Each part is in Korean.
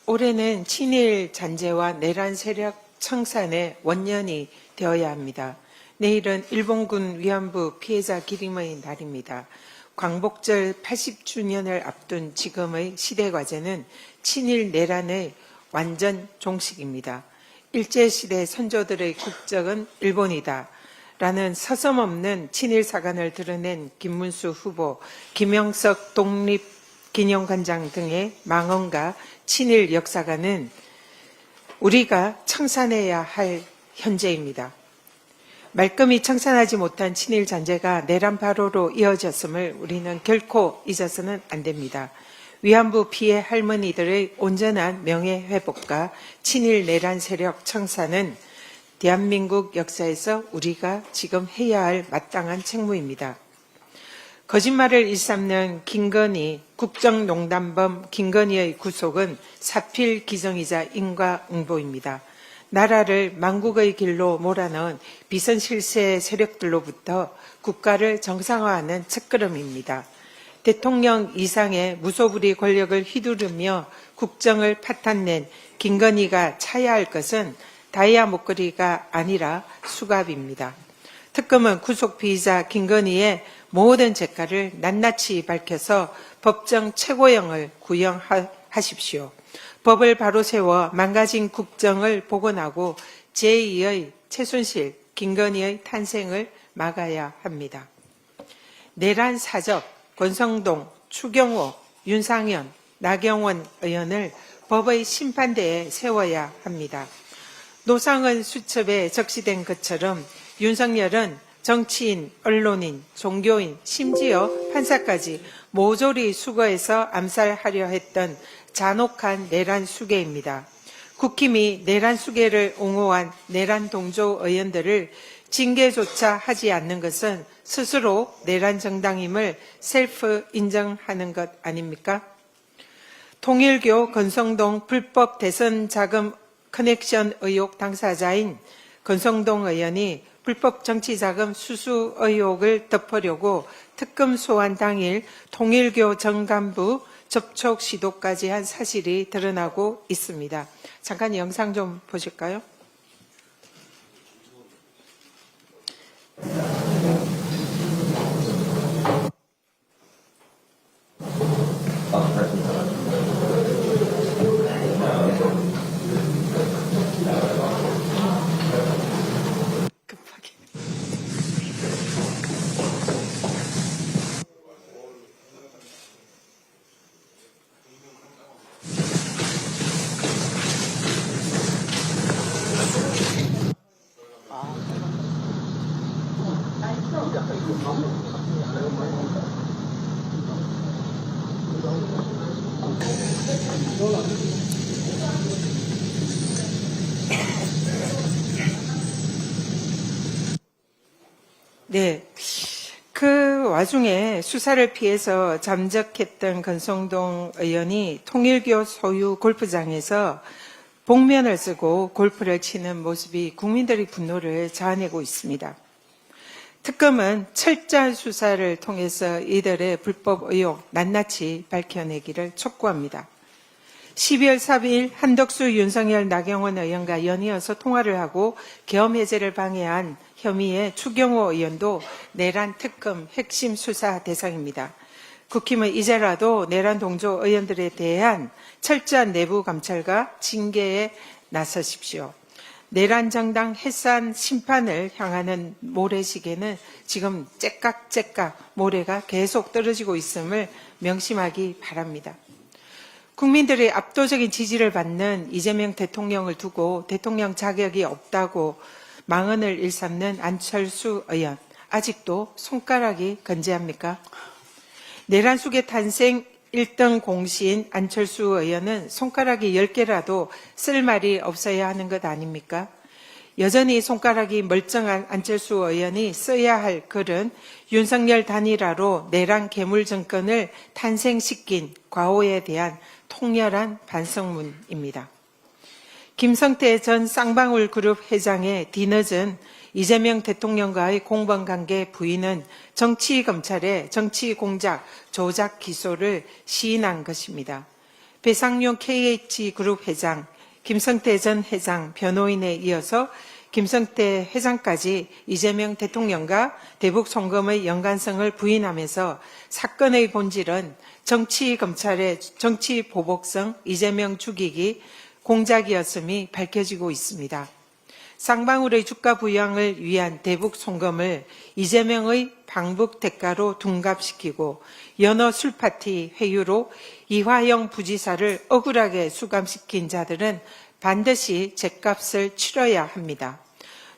올해는 친일 잔재와 내란 세력 청산의 원년이 되어야 합니다. 내일은 일본군 위안부 피해자 기림의 날입니다. 광복절 80주년을 앞둔 지금의 시대과제는 친일 내란의 완전 종식입니다. 일제시대 선조들의 국적은 일본이다 라는 서슴없는 친일사관을 드러낸 김문수 후보, 김영석 독립기념관장 등의 망언과 친일 역사가는 우리가 청산해야 할 현재입니다. 말끔히 청산하지 못한 친일 잔재가 내란 발호로 이어졌음을 우리는 결코 잊어서는 안 됩니다. 위안부 피해 할머니들의 온전한 명예회복과 친일 내란 세력 청산은 대한민국 역사에서 우리가 지금 해야 할 마땅한 책무입니다. 거짓말을 일삼는 김건희 국정농단범 김건희의 구속은 사필 기정이자 인과응보입니다. 나라를 망국의 길로 몰아넣은 비선실세 세력들로부터 국가를 정상화하는 첫걸음입니다. 대통령 이상의 무소불위 권력을 휘두르며 국정을 파탄낸 김건희가 차야 할 것은 다이아 목걸이가 아니라 수갑입니다. 특검은 구속 피의자 김건희의 모든 죄가를 낱낱이 밝혀서 법정 최고형을 구형하십시오. 법을 바로 세워 망가진 국정을 복원하고 제2의 최순실, 김건희의 탄생을 막아야 합니다. 내란 사적, 권성동, 추경호, 윤상현, 나경원 의원을 법의 심판대에 세워야 합니다. 노상은 수첩에 적시된 것처럼 윤석열은 정치인, 언론인, 종교인, 심지어 판사까지 모조리 수거해서 암살하려 했던 잔혹한 내란 수괴입니다. 국힘이 내란 수괴를 옹호한 내란 동조 의원들을 징계조차 하지 않는 것은 스스로 내란 정당임을 셀프 인정하는 것 아닙니까? 통일교 권성동 불법 대선 자금 커넥션 의혹 당사자인 권성동 의원이 불법 정치자금 수수 의혹을 덮으려고 특검 소환 당일 통일교 전 간부 접촉 시도까지 한 사실이 드러나고 있습니다. 잠깐 영상 좀 보실까요? 네, 그 와중에 수사를 피해서 잠적했던 권성동 의원이 통일교 소유 골프장에서 복면을 쓰고 골프를 치는 모습이 국민들의 분노를 자아내고 있습니다. 특검은 철저한 수사를 통해서 이들의 불법 의혹 낱낱이 밝혀내기를 촉구합니다. 12월 4일 한덕수, 윤석열, 나경원 의원과 연이어서 통화를 하고 계엄 해제를 방해한 혐의의 추경호 의원도 내란 특검 핵심 수사 대상입니다. 국힘은 이제라도 내란 동조 의원들에 대한 철저한 내부 감찰과 징계에 나서십시오. 내란 정당 해산 심판을 향하는 모래시계는 지금 째깍째깍 모래가 계속 떨어지고 있음을 명심하기 바랍니다. 국민들의 압도적인 지지를 받는 이재명 대통령을 두고 대통령 자격이 없다고 망언을 일삼는 안철수 의원, 아직도 손가락이 건재합니까? 내란 속의 탄생 1등 공시인 안철수 의원은 손가락이 10개라도 쓸 말이 없어야 하는 것 아닙니까? 여전히 손가락이 멀쩡한 안철수 의원이 써야 할 글은 윤석열 단일화로 내란 괴물 정권을 탄생시킨 과오에 대한 통렬한 반성문입니다. 김성태 전 쌍방울 그룹 회장의 뒤늦은 이재명 대통령과의 공범관계 부인은 정치검찰의 정치공작, 조작 기소를 시인한 것입니다. 배상용 KH그룹 회장, 김성태 전 회장 변호인에 이어서 김성태 회장까지 이재명 대통령과 대북 송금의 연관성을 부인하면서 사건의 본질은 정치검찰의 정치보복성 이재명 죽이기 공작이었음이 밝혀지고 있습니다. 쌍방울의 주가 부양을 위한 대북 송금을 이재명의 방북 대가로 둔갑시키고 연어 술파티 회유로 이화영 부지사를 억울하게 수감시킨 자들은 반드시 죗값을 치러야 합니다.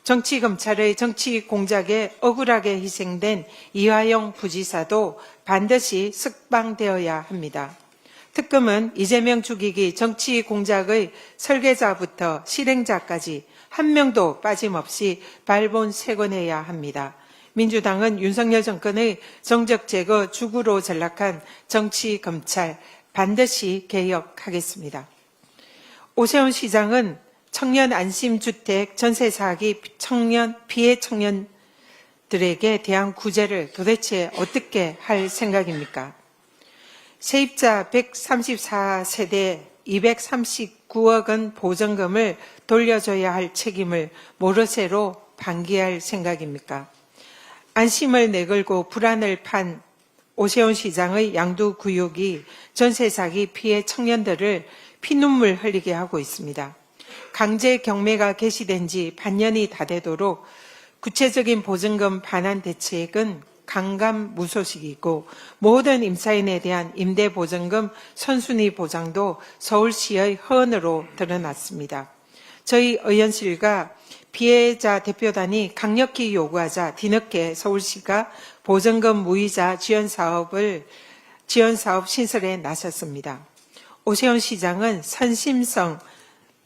정치검찰의 정치 공작에 억울하게 희생된 이화영 부지사도 반드시 석방되어야 합니다. 특검은 이재명 죽이기 정치 공작의 설계자부터 실행자까지 한 명도 빠짐없이 발본색원해야 합니다. 민주당은 윤석열 정권의 정적 제거 주구로 전락한 정치 검찰 반드시 개혁하겠습니다. 오세훈 시장은 청년 안심주택 전세 사기 피해 청년들에게 대한 구제를 도대체 어떻게 할 생각입니까? 세입자 134세대 239억 원 보전금을 돌려줘야 할 책임을 모르쇠로 방기할 생각입니까? 안심을 내걸고 불안을 판 오세훈 시장의 양두구역이 전세 사기 피해 청년들을 피눈물 흘리게 하고 있습니다. 강제 경매가 개시된 지 반년이 다 되도록 구체적인 보증금 반환 대책은 강감무소식이고 모든 임차인에 대한 임대보증금 선순위 보장도 서울시의 허언으로 드러났습니다. 저희 의원실과 피해자 대표단이 강력히 요구하자 뒤늦게 서울시가 보증금 무이자 지원사업 신설에 나섰습니다. 오세훈 시장은 선심성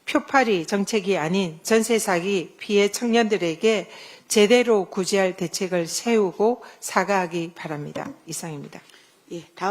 표파리 정책이 아닌 전세 사기 피해 청년들에게 제대로 구제할 대책을 세우고 사과하기 바랍니다. 이상입니다. 예, 다음